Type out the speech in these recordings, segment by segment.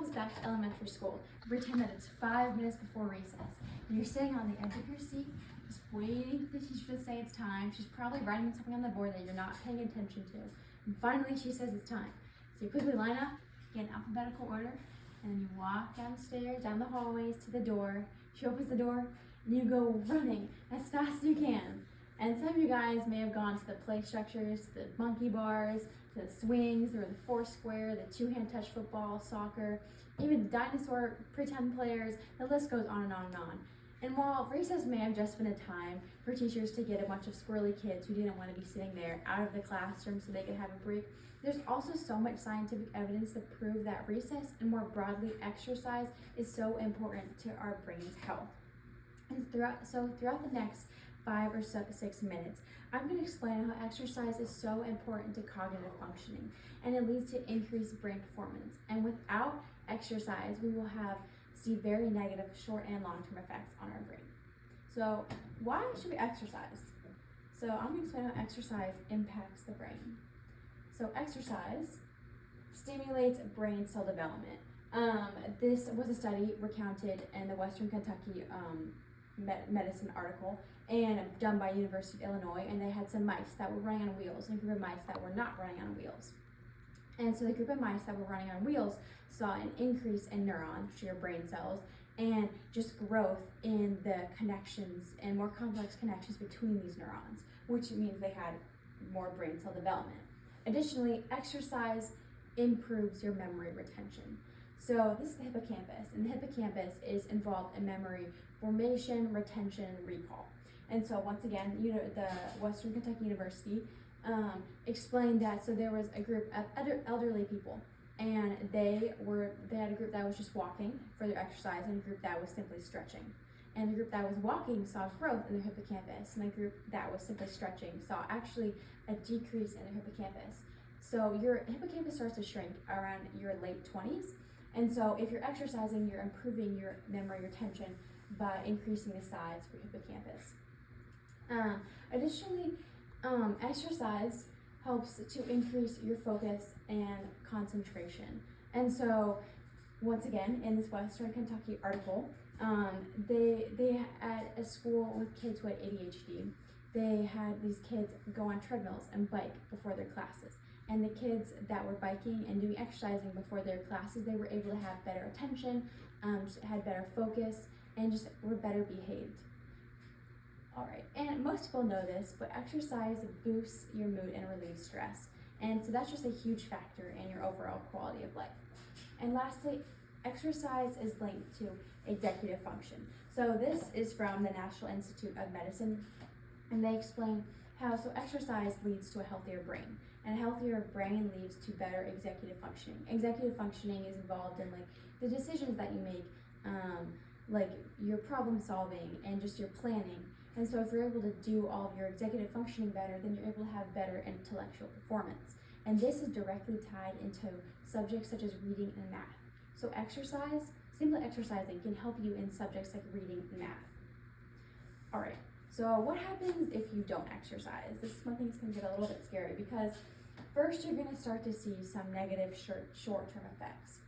goes back to elementary school. Pretend that it's 5 minutes before recess. And you're sitting on the edge of your seat, just waiting for the teacher to say it's time. She's probably writing something on the board that you're not paying attention to. And finally she says it's time. So you quickly line up, get in alphabetical order, and then you walk downstairs, down the hallways to the door. She opens the door, and you go running as fast as you can. And some of you guys may have gone to the play structures, the monkey bars, to the swings, or the Foursquare, the two-hand touch football, soccer, even the dinosaur pretend players. The list goes on and on and on. And while recess may have just been a time for teachers to get a bunch of squirrely kids who didn't want to be sitting there out of the classroom so they could have a break, there's also so much scientific evidence to prove that recess, and more broadly exercise, is so important to our brain's health. And throughout the next 5 or 6 minutes, I'm going to explain how exercise is so important to cognitive functioning, and it leads to increased brain performance. And without exercise, we will see very negative short and long-term effects on our brain. So why should we exercise? So I'm going to explain how exercise impacts the brain. So exercise stimulates brain cell development. This was a study recounted in the Western Kentucky medicine article, and done by University of Illinois, and they had some mice that were running on wheels and a group of mice that were not running on wheels. And so the group of mice that were running on wheels saw an increase in neurons, which are your brain cells, and just growth in the connections and more complex connections between these neurons, which means they had more brain cell development. Additionally, exercise improves your memory retention. So this is the hippocampus, and the hippocampus is involved in memory formation, retention, and recall. And so once again, the Western Kentucky University explained that, so there was a group of elderly people, and they had a group that was just walking for their exercise, and a group that was simply stretching. And the group that was walking saw growth in their hippocampus, and the group that was simply stretching saw actually a decrease in their hippocampus. So your hippocampus starts to shrink around your late 20s, and so if you're exercising, you're improving your memory retention by increasing the size of your hippocampus. Additionally, exercise helps to increase your focus and concentration. And so, once again, in this Western Kentucky article, they at a school with kids who had ADHD, they had these kids go on treadmills and bike before their classes. And the kids that were biking and doing exercising before their classes, they were able to have better attention, had better focus, and just were better behaved. All right, and most people know this, but exercise boosts your mood and relieves stress. And so that's just a huge factor in your overall quality of life. And lastly, exercise is linked to executive function. So this is from the National Institute of Medicine, and they explain how exercise leads to a healthier brain, and a healthier brain leads to better executive functioning. Executive functioning is involved in the decisions that you make, like your problem solving and just your planning. And so if you're able to do all of your executive functioning better, then you're able to have better intellectual performance. And this is directly tied into subjects such as reading and math. So simply exercising can help you in subjects like reading and math. All right, so what happens if you don't exercise? This is when things can get a little bit scary, because first you're gonna start to see some negative short-term effects.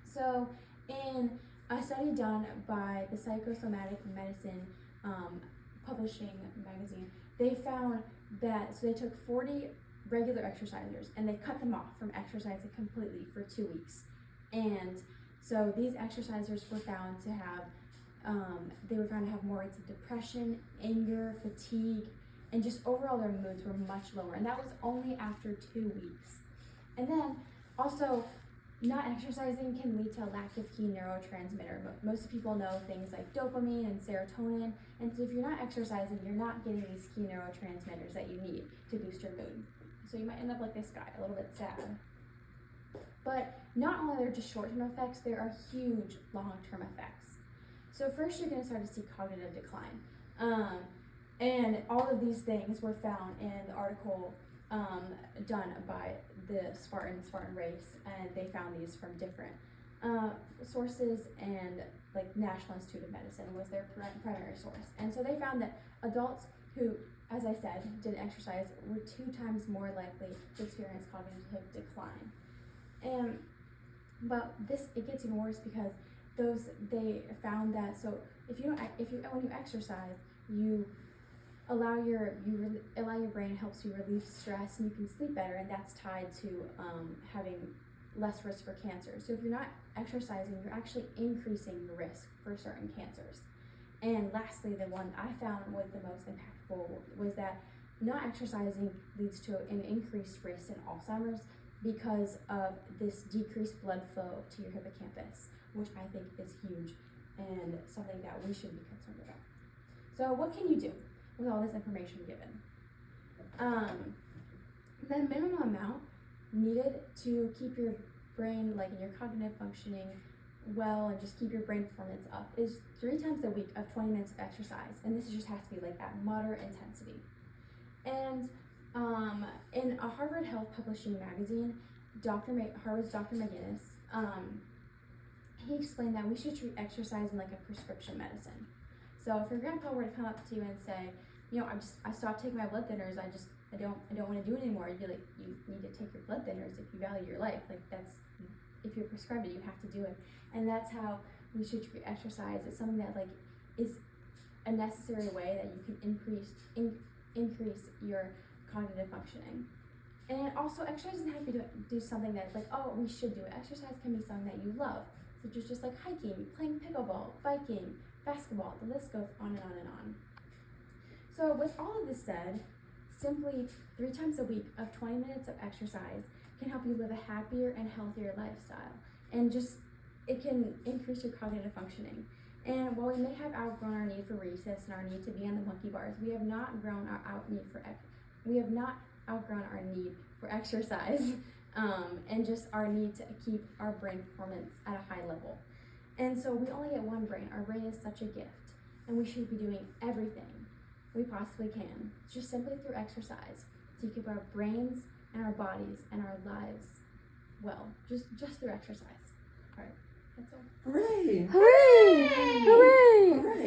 So in a study done by the Psychosomatic Medicine Publishing magazine, they found that, so they took 40 regular exercisers and they cut them off from exercising completely for 2 weeks. And so these exercisers were found to have more rates of depression, anger, fatigue, and just overall their moods were much lower. And that was only after 2 weeks. And then also, not exercising can lead to a lack of key neurotransmitter. Most people know things like dopamine and serotonin, and so if you're not exercising, you're not getting these key neurotransmitters that you need to boost your mood. So you might end up like this guy, a little bit sad. But not only are there just short-term effects, there are huge long-term effects. So first you're going to start to see cognitive decline. And all of these things were found in the article done by the Spartan race, and they found these from different sources, and like National Institute of Medicine was their primary source. And so they found that adults who, as I said, didn't exercise were 2 times more likely to experience cognitive decline. And But it gets even worse because they found that when you exercise, you allow your brain, helps you relieve stress, and you can sleep better, and that's tied to having less risk for cancer. So if you're not exercising, you're actually increasing your risk for certain cancers. And lastly, the one I found was the most impactful was that not exercising leads to an increased risk in Alzheimer's because of this decreased blood flow to your hippocampus, which I think is huge and something that we should be concerned about. So what can you do with all this information given? The minimum amount needed to keep your brain, like in your cognitive functioning well, and just keep your brain performance up is 3 times a week of 20 minutes of exercise, and this just has to be like at moderate intensity. And in a Harvard Health Publishing magazine, Harvard's Dr. McGinnis, he explained that we should treat exercising like a prescription medicine. So if your grandpa were to come up to you and say, I stopped taking my blood thinners, I don't want to do it anymore, you'd be like, you need to take your blood thinners if you value your life. Like, that's, if you're prescribed it, you have to do it. And that's how we should treat exercise. It's something that is a necessary way that you can increase your cognitive functioning. And also, exercise doesn't have to do something that's like, oh, we should do it. Exercise can be something that you love, such as just like hiking, playing pickleball, biking, basketball. The list goes on and on and on. So with all of this said, simply 3 times a week of 20 minutes of exercise can help you live a happier and healthier lifestyle, and it can increase your cognitive functioning. And while we may have outgrown our need for recess and our need to be on the monkey bars, we have not outgrown our need for exercise, and just our need to keep our brain performance at a high level. And so we only get one brain. Our brain is such a gift, and we should be doing everything we possibly can, just simply through exercise, to keep our brains and our bodies and our lives well, just through exercise. All right, that's all. Hooray! Hooray! Hooray! Hooray!